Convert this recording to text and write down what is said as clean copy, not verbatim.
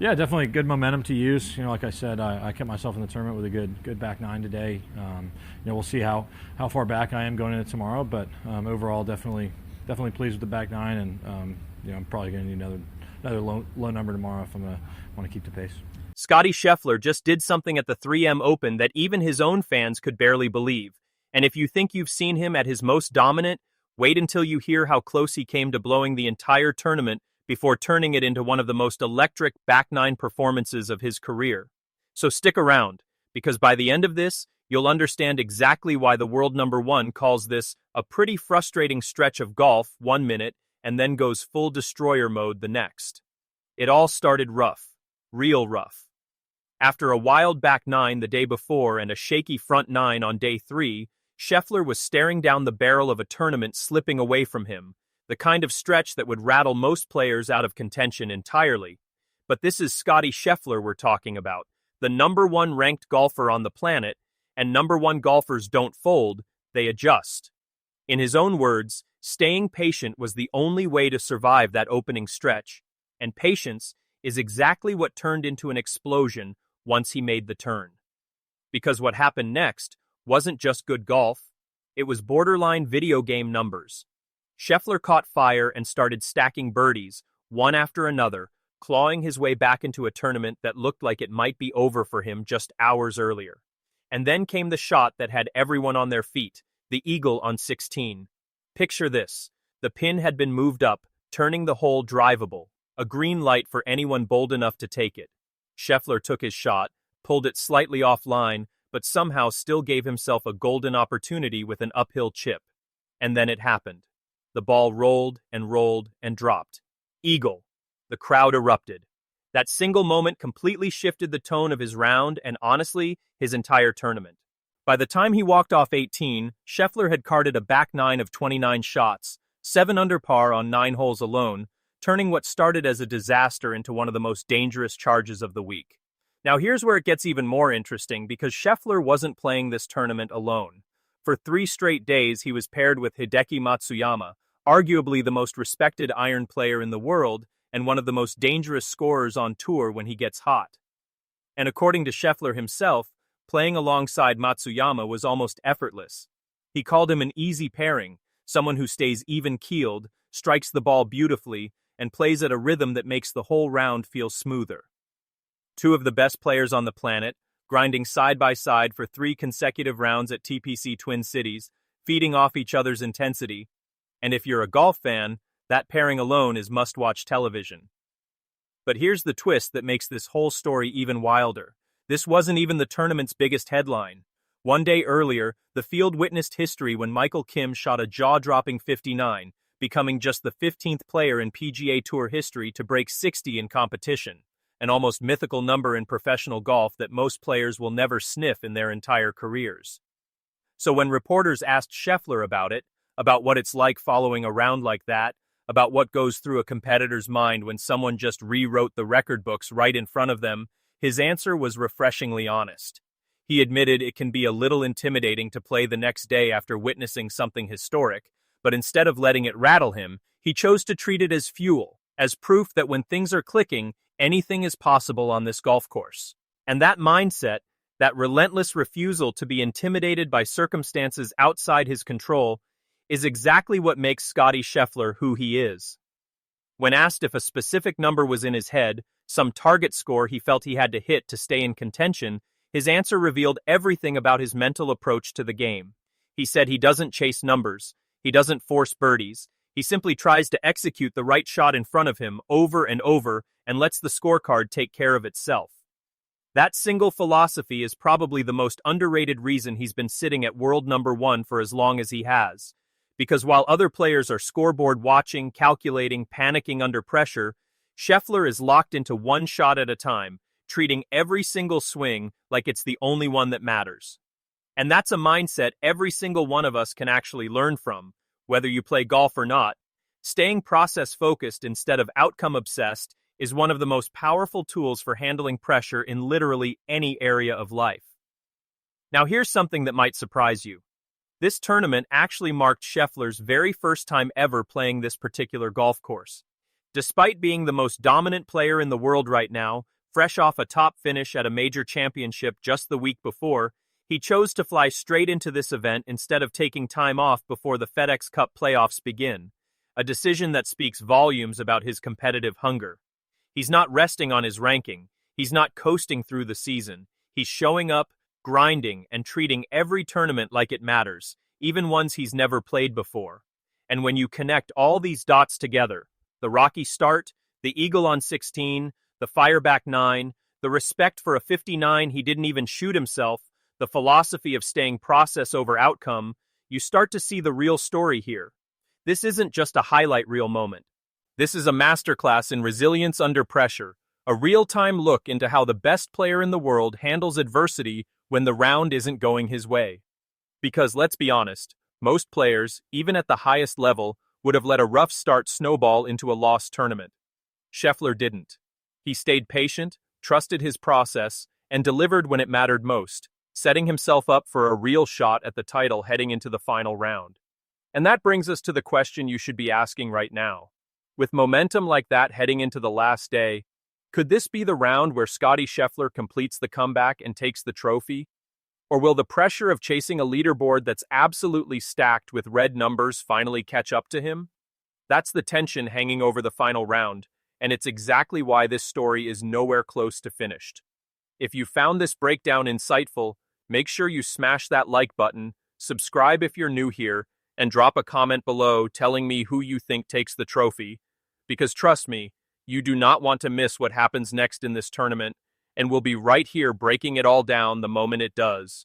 Yeah, definitely good momentum to use. Like I said, I kept myself in the tournament with a good back nine today. We'll see how far back I am going into tomorrow, but overall, definitely pleased with the back nine, and I'm probably going to need another low number tomorrow if I'm going to want to keep the pace. Scottie Scheffler just did something at the 3M Open that even his own fans could barely believe. And if you think you've seen him at his most dominant, wait until you hear how close he came to blowing the entire tournament before turning it into one of the most electric back nine performances of his career. So stick around, because by the end of this, you'll understand exactly why the world number one calls this a pretty frustrating stretch of golf 1 minute and then goes full destroyer mode the next. It all started rough, real rough. After a wild back nine the day before and a shaky front nine on day 3, Scheffler was staring down the barrel of a tournament slipping away from him, the kind of stretch that would rattle most players out of contention entirely. But this is Scottie Scheffler we're talking about, the number one ranked golfer on the planet, and number one golfers don't fold, they adjust. In his own words, staying patient was the only way to survive that opening stretch, and patience is exactly what turned into an explosion once he made the turn. Because what happened next wasn't just good golf, it was borderline video game numbers. Scheffler caught fire and started stacking birdies, one after another, clawing his way back into a tournament that looked like it might be over for him just hours earlier. And then came the shot that had everyone on their feet, the eagle on 16. Picture this. The pin had been moved up, turning the hole drivable, a green light for anyone bold enough to take it. Scheffler took his shot, pulled it slightly offline, but somehow still gave himself a golden opportunity with an uphill chip. And then it happened. The ball rolled and dropped. Eagle. The crowd erupted. That single moment completely shifted the tone of his round and, honestly, his entire tournament. By the time he walked off 18, Scheffler had carded a back nine of 29 shots, 7 under par on 9 holes alone, turning what started as a disaster into one of the most dangerous charges of the week. Now here's where it gets even more interesting, because Scheffler wasn't playing this tournament alone. For 3 straight days, he was paired with Hideki Matsuyama, arguably the most respected iron player in the world and one of the most dangerous scorers on tour when he gets hot. And according to Scheffler himself, playing alongside Matsuyama was almost effortless. He called him an easy pairing, someone who stays even-keeled, strikes the ball beautifully, and plays at a rhythm that makes the whole round feel smoother. 2 of the best players on the planet, grinding side by side for 3 consecutive rounds at TPC Twin Cities, feeding off each other's intensity. And if you're a golf fan, that pairing alone is must-watch television. But here's the twist that makes this whole story even wilder. This wasn't even the tournament's biggest headline. One day earlier, the field witnessed history when Michael Kim shot a jaw-dropping 59, becoming just the 15th player in PGA Tour history to break 60 in competition, an almost mythical number in professional golf that most players will never sniff in their entire careers. So when reporters asked Scheffler about it, about what it's like following a round like that, about what goes through a competitor's mind when someone just rewrote the record books right in front of them, his answer was refreshingly honest. He admitted it can be a little intimidating to play the next day after witnessing something historic, but instead of letting it rattle him, he chose to treat it as fuel, as proof that when things are clicking, anything is possible on this golf course. And that mindset, that relentless refusal to be intimidated by circumstances outside his control, is exactly what makes Scottie Scheffler who he is. When asked if a specific number was in his head, some target score he felt he had to hit to stay in contention, his answer revealed everything about his mental approach to the game. He said he doesn't chase numbers, he doesn't force birdies, he simply tries to execute the right shot in front of him over and over and lets the scorecard take care of itself. That single philosophy is probably the most underrated reason he's been sitting at world number one for as long as he has. Because while other players are scoreboard watching, calculating, panicking under pressure, Scheffler is locked into one shot at a time, treating every single swing like it's the only one that matters. And that's a mindset every single one of us can actually learn from, whether you play golf or not. Staying process-focused instead of outcome-obsessed is one of the most powerful tools for handling pressure in literally any area of life. Now here's something that might surprise you. This tournament actually marked Scheffler's very first time ever playing this particular golf course. Despite being the most dominant player in the world right now, Fresh off a top finish at a major championship just the week before, he chose to fly straight into this event instead of taking time off before the FedEx Cup playoffs begin, a decision that speaks volumes about his competitive hunger. He's not resting on his ranking, he's not coasting through the season, he's showing up, grinding, and treating every tournament like it matters, even ones he's never played before. And when you connect all these dots together, the rocky start, the eagle on 16, the fireback 9, the respect for a 59 he didn't even shoot himself, the philosophy of staying process over outcome, you start to see the real story here. This isn't just a highlight reel moment. This is a masterclass in resilience under pressure, a real-time look into how the best player in the world handles adversity when the round isn't going his way. Because let's be honest, most players, even at the highest level, would have let a rough start snowball into a lost tournament. Scheffler didn't. He stayed patient, trusted his process, and delivered when it mattered most, setting himself up for a real shot at the title heading into the final round. And that brings us to the question you should be asking right now. With momentum like that heading into the last day, could this be the round where Scottie Scheffler completes the comeback and takes the trophy? Or will the pressure of chasing a leaderboard that's absolutely stacked with red numbers finally catch up to him? That's the tension hanging over the final round, and it's exactly why this story is nowhere close to finished. If you found this breakdown insightful, make sure you smash that like button, subscribe if you're new here, and drop a comment below telling me who you think takes the trophy. Because trust me, you do not want to miss what happens next in this tournament, and we'll be right here breaking it all down the moment it does.